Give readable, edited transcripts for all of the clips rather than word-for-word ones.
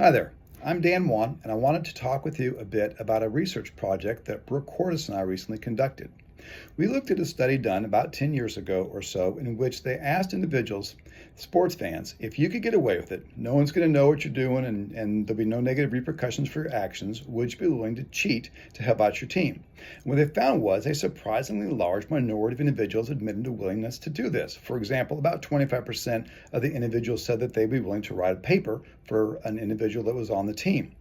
Hi there, I'm Dan Wann, and I wanted to talk with you a bit about a research project that Brooke Cordes and I recently conducted. We looked at a study done about 10 years ago or so in which they asked individuals, sports fans, if you could get away with it, no one's going to know what you're doing and there'll be no negative repercussions for your actions, would you be willing to cheat to help out your team? And what they found was a surprisingly large minority of individuals admitted a willingness to do this. For example, about 25% of the individuals said that they'd be willing to write a paper for an individual that was on the team.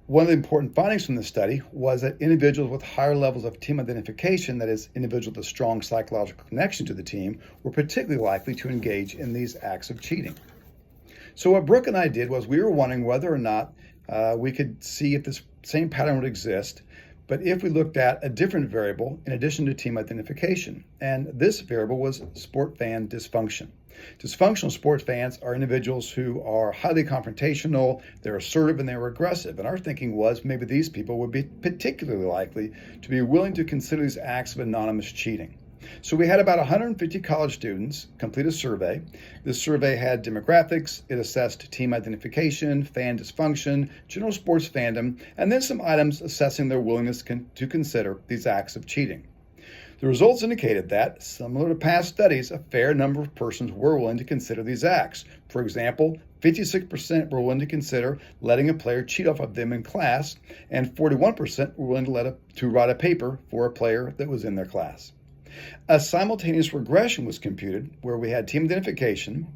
One of the important findings from the study was that individuals with higher levels of team identification, that is, individuals with a strong psychological connection to the team, were particularly likely to engage in these acts of cheating. So what Brooke and I did was we were wondering whether or not we could see if this same pattern would exist, but if we looked at a different variable in addition to team identification. And this variable was sport fan dysfunction. Dysfunctional sports fans are individuals who are highly confrontational, they're assertive, and they're aggressive. And our thinking was maybe these people would be particularly likely to be willing to consider these acts of anonymous cheating. So we had about 150 college students complete a survey. This survey had demographics, it assessed team identification, fan dysfunction, general sports fandom, and then some items assessing their willingness to consider these acts of cheating. The results indicated that, similar to past studies, a fair number of persons were willing to consider these acts. For example, 56% were willing to consider letting a player cheat off of them in class, and 41% were willing to write a paper for a player that was in their class. A simultaneous regression was computed where we had team identification,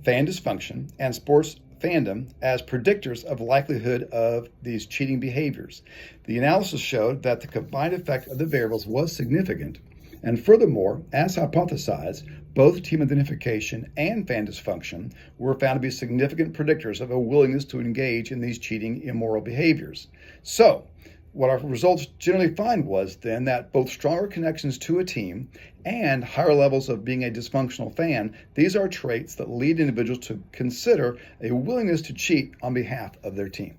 fan dysfunction, and sports fandom as predictors of likelihood of these cheating behaviors. The analysis showed that the combined effect of the variables was significant, and furthermore, as hypothesized, both team identification and fan dysfunction were found to be significant predictors of a willingness to engage in these cheating immoral behaviors. So, what our results generally find was then that both stronger connections to a team and higher levels of being a dysfunctional fan, these are traits that lead individuals to consider a willingness to cheat on behalf of their team.